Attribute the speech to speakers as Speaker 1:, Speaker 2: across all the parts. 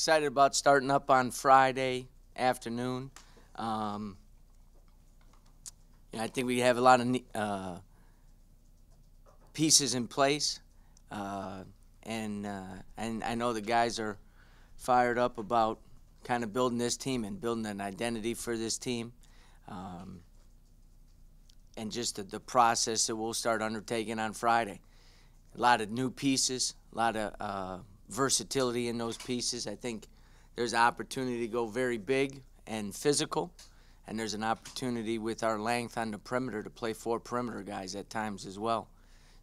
Speaker 1: Excited about starting up on Friday afternoon. I think we have a lot of pieces in place, and I know the guys are fired up about kind of building this team and building an identity for this team, and just the process that we'll start undertaking on Friday. A lot of new pieces, a lot of versatility in those pieces. I think there's an opportunity to go very big and physical, and there's an opportunity with our length on the perimeter to play 4 perimeter guys at times as well.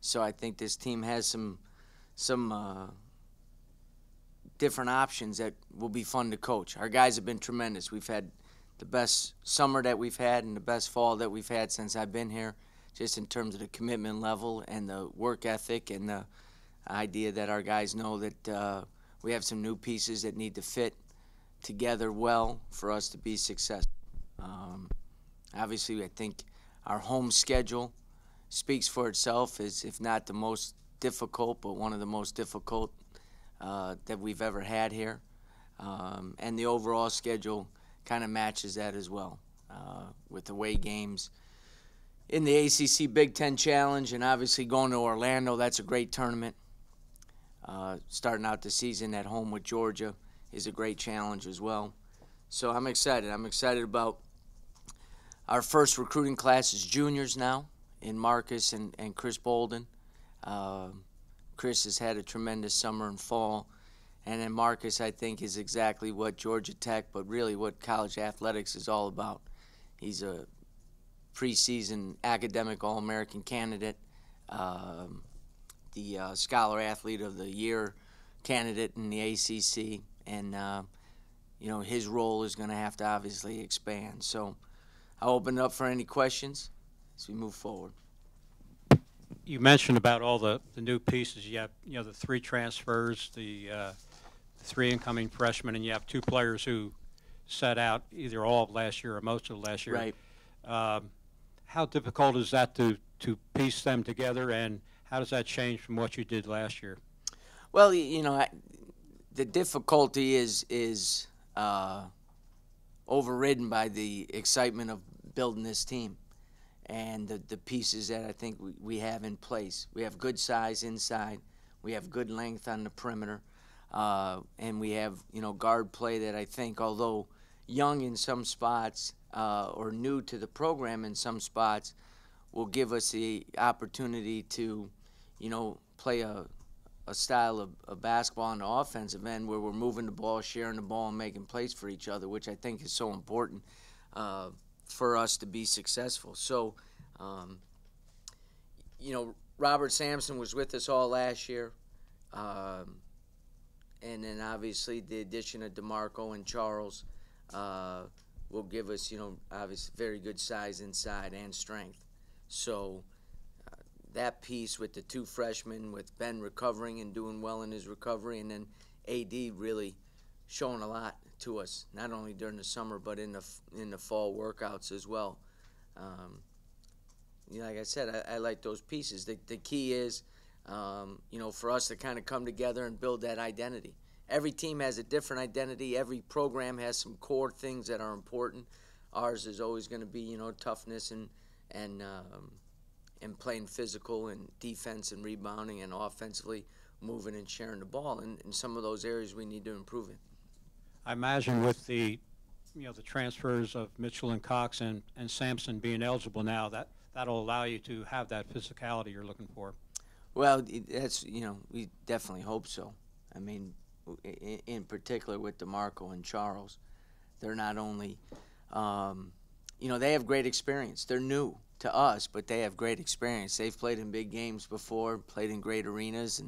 Speaker 1: So I think this team has some different options that will be fun to coach. Our guys have been tremendous. We've had the best summer that we've had and the best fall that we've had since I've been here, just in terms of the commitment level and the work ethic and the idea that our guys know that we have some new pieces that need to fit together well for us to be successful. Obviously, I think our home schedule speaks for itself, as if not the most difficult, but one of the most difficult that we've ever had here. And the overall schedule kind of matches that as well, with away games in the ACC Big Ten Challenge, and obviously going to Orlando. That's a great tournament. Starting out the season at home with Georgia is a great challenge as well. So I'm excited. I'm excited about our first recruiting class is juniors now in Marcus and Chris Bolden. Chris has had a tremendous summer and fall. And then Marcus, I think, is exactly what Georgia Tech, but really what college athletics is all about. He's a preseason academic All-American candidate, the Scholar Athlete of the Year candidate in the ACC, and his role is going to have to obviously expand. So I'll open it up for any questions as we move forward.
Speaker 2: You mentioned about all the new pieces. You have the 3 transfers, the 3 incoming freshmen, and you have 2 players who set out either all of last year or most of last year.
Speaker 1: Right.
Speaker 2: How difficult is that to piece them together, and how does that change from what you did last year?
Speaker 1: Well, the difficulty is overridden by the excitement of building this team and the pieces that I think we have in place. We have good size inside. We have good length on the perimeter. And we have, guard play that I think, although young in some spots or new to the program in some spots, will give us the opportunity to, play a style of basketball on the offensive end where we're moving the ball, sharing the ball, and making plays for each other, which I think is so important for us to be successful. So, Robert Sampson was with us all last year. And then obviously the addition of DeMarco and Charles will give us, obviously very good size inside and strength. So that piece with the 2 freshmen, with Ben recovering and doing well in his recovery, and then AD really showing a lot to us, not only during the summer but in the fall workouts as well. Like I said, I like those pieces. The key is, for us to kind of come together and build that identity. Every team has a different identity. Every program has some core things that are important. Ours is always going to be, toughness and playing physical and defense and rebounding and offensively moving and sharing the ball. And in some of those areas we need to improve in.
Speaker 2: I imagine with the transfers of Mitchell and Cox and Sampson being eligible now, that'll allow you to have that physicality you're looking for.
Speaker 1: Well, that's, we definitely hope so. I mean, in particular with DeMarco and Charles, they're not only, they have great experience. They're new to us, but they have great experience. They've played in big games before, played in great arenas,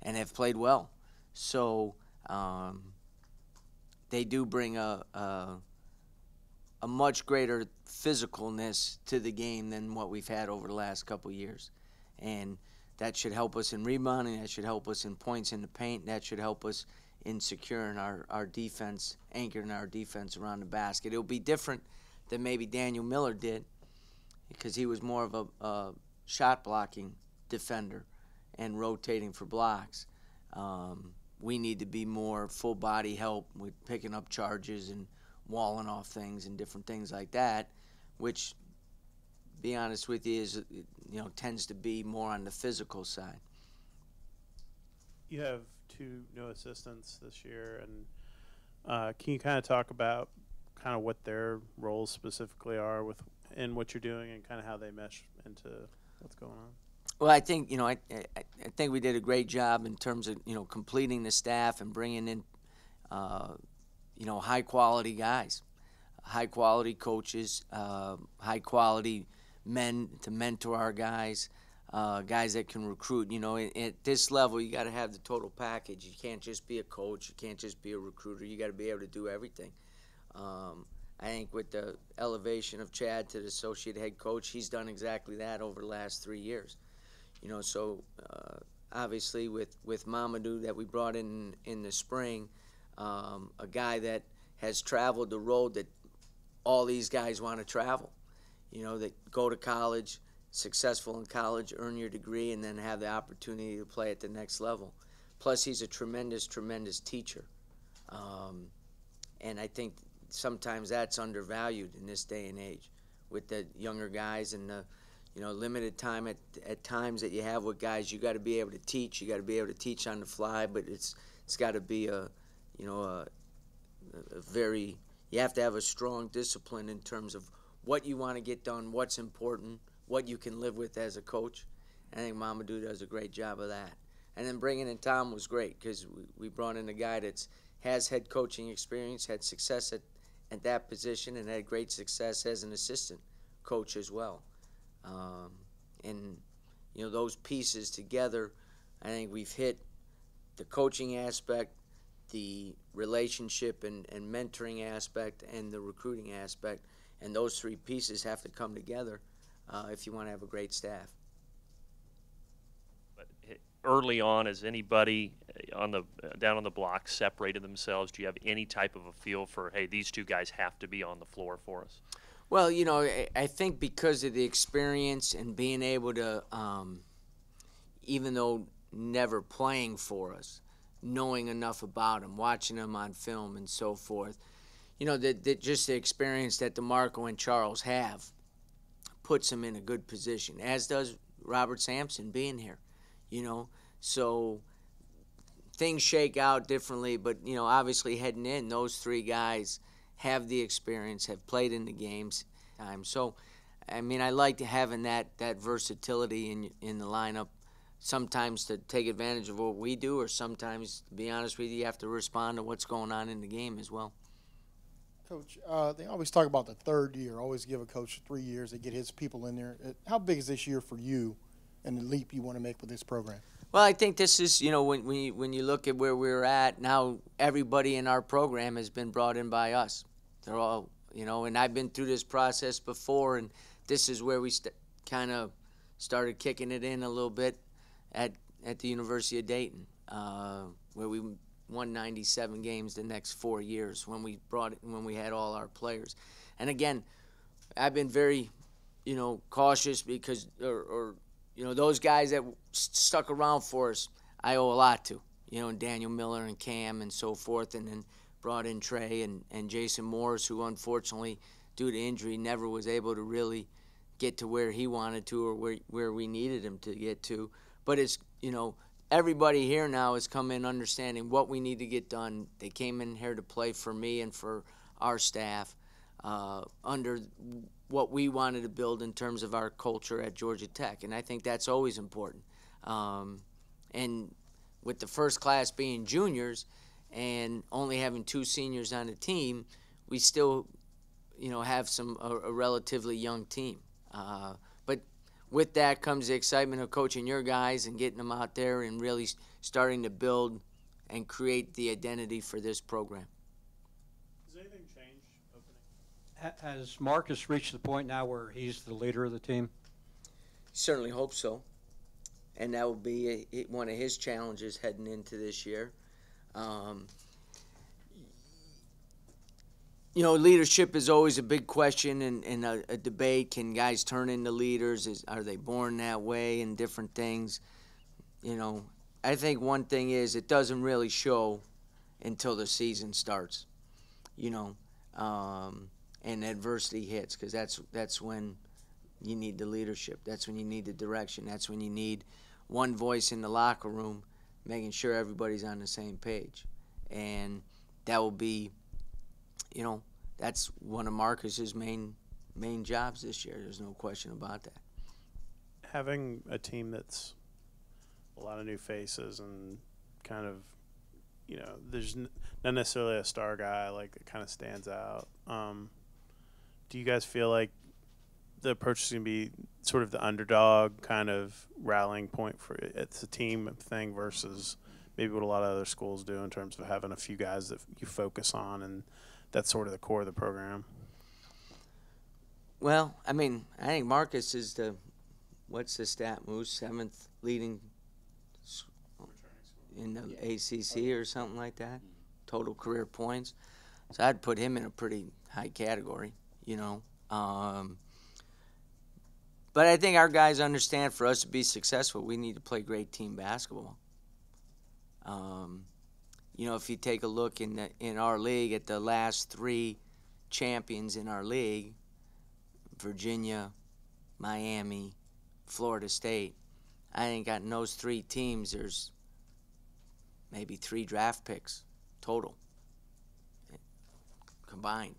Speaker 1: and have played well. So they do bring a much greater physicalness to the game than what we've had over the last couple of years. And that should help us in rebounding. That should help us in points in the paint. That should help us in securing our defense, anchoring our defense around the basket. It'll be different than maybe Daniel Miller did, because he was more of a shot-blocking defender and rotating for blocks. we need to be more full body help with picking up charges and walling off things and different things like that, which, be honest with you, is tends to be more on the physical side.
Speaker 3: You have 2 new assistants this year, and can you kind of talk about kind of what their roles specifically are in what you're doing and kind of how they mesh into what's going on?
Speaker 1: Well, I think I think we did a great job in terms of completing the staff and bringing in high quality guys, high quality coaches, high quality men to mentor our guys, guys that can recruit. At this level, you got to have the total package. You can't just be a coach. You can't just be a recruiter. You got to be able to do everything. I think with the elevation of Chad to the associate head coach, he's done exactly that over the last 3 years. So obviously with Mamadou that we brought in the spring, a guy that has traveled the road that all these guys want to travel, that go to college, successful in college, earn your degree, and then have the opportunity to play at the next level. Plus, he's a tremendous, tremendous teacher. And I think sometimes that's undervalued in this day and age with the younger guys and the limited time at times that you have with guys. You got to be able to teach. You got to be able to teach on the fly, but it's got to be a very, you have to have a strong discipline in terms of what you want to get done, what's important, what you can live with as a coach. I think Mamadou does a great job of that. And then bringing in Tom was great because we brought in a guy that has head coaching experience, had success at that position, and had great success as an assistant coach as well. And those pieces together, I think we've hit the coaching aspect, the relationship and mentoring aspect, and the recruiting aspect. And those 3 pieces have to come together if you want to have a great staff.
Speaker 4: But early on, has anybody down on the block separated themselves? Do you have any type of a feel for, hey, these 2 guys have to be on the floor for us?
Speaker 1: Well, I think because of the experience and being able to, even though never playing for us, knowing enough about them, watching them on film and so forth, just the experience that DeMarco and Charles have puts them in a good position, as does Robert Sampson being here, So things shake out differently, but, obviously heading in, those 3 guys have the experience, have played in the games. So, I like having that versatility in the lineup, sometimes to take advantage of what we do, or sometimes, to be honest with you have to respond to what's going on in the game as well.
Speaker 5: Coach, they always talk about the 3rd year, always give a coach 3 years to get his people in there. How big is this year for you and the leap you want to make with this program?
Speaker 1: Well, I think this is, when you look at where we're at now, everybody in our program has been brought in by us. They're all, and I've been through this process before, and this is where we kind of started kicking it in a little bit at the University of Dayton, where we won 97 games the next 4 years when we had all our players. And again, I've been very, cautious because, those guys that stuck around for us, I owe a lot to, and Daniel Miller and Cam and so forth, and then brought in Trey and Jason Morris, who unfortunately, due to injury, never was able to really get to where he wanted to or where we needed him to get to. But it's, everybody here now has come in understanding what we need to get done. They came in here to play for me and for our staff under what we wanted to build in terms of our culture at Georgia Tech, and I think that's always important. And with the first class being juniors and only having 2 seniors on the team, we still, have a relatively young team. But with that comes the excitement of coaching your guys and getting them out there and really starting to build and create the identity for this program.
Speaker 3: Does anything change opening?
Speaker 2: Has Marcus reached the point now where he's the leader of the team?
Speaker 1: Certainly hope so. And that will be one of his challenges heading into this year. Leadership is always a big question and a debate. Can guys turn into leaders? Are they born that way and different things? I think one thing is it doesn't really show until the season starts, you know, and adversity hits, because that's when you need the leadership. That's when you need the direction. That's when you need one voice in the locker room making sure everybody's on the same page. And that will be, you know, that's one of Marcus's main jobs this year. There's no question about that.
Speaker 3: Having a team that's a lot of new faces and kind of, you know, there's not necessarily a star guy like that kind of stands out. Do you guys feel like the approach is going to be sort of the underdog kind of rallying point for it's a team thing versus maybe what a lot of other schools do in terms of having a few guys that you focus on, and that's sort of the core of the program?
Speaker 1: Well, I mean, I think Marcus is the, what's the stat, Moose? 7th leading in the ACC or something like that, total career points. So I'd put him in a pretty high category, you know. But I think our guys understand for us to be successful, we need to play great team basketball. You know, if you take a look in our league at the last 3 champions in our league, Virginia, Miami, Florida State, I think in those 3 teams there's maybe 3 draft picks total combined.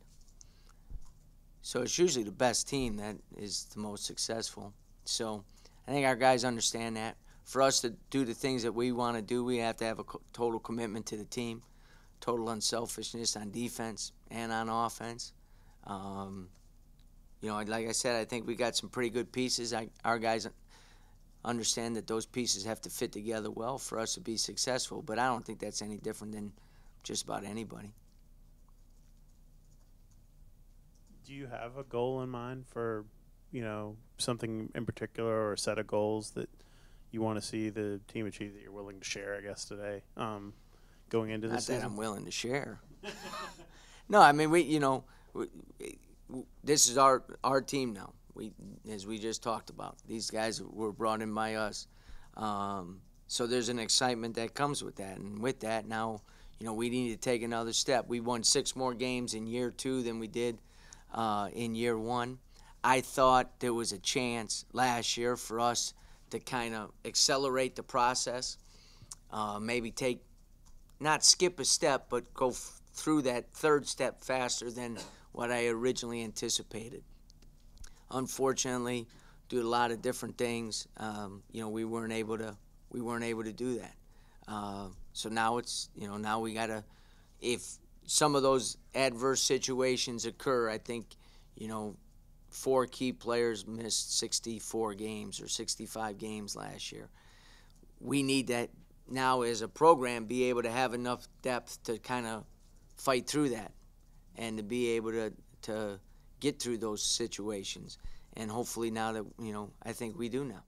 Speaker 1: So it's usually the best team that is the most successful. So I think our guys understand that. For us to do the things that we want to do, we have to have a total commitment to the team, total unselfishness on defense and on offense. You know, like I said, I think we got some pretty good pieces. Our guys understand that those pieces have to fit together well for us to be successful, but I don't think that's any different than just about anybody.
Speaker 3: Do you have a goal in mind for, you know, something in particular or a set of goals that you want to see the team achieve that you're willing to share, I guess, today, going into this season?
Speaker 1: Not that I'm willing to share. No, I mean, this is our team now. As we just talked about, these guys were brought in by us. So there's an excitement that comes with that. And with that, now, you know, we need to take another step. We won 6 more games in year 2 than we did in year 1. I thought there was a chance last year for us to kind of accelerate the process, maybe not skip a step, but go through that 3rd step faster than what I originally anticipated. Unfortunately, due to a lot of different things, you know, we weren't able to do that. So now it's, you know, now we gotta, if some of those adverse situations occur, I think, you know, 4 key players missed 64 games or 65 games last year. We need that now as a program, be able to have enough depth to kind of fight through that and to be able to get through those situations. And hopefully now that, you know, I think we do now.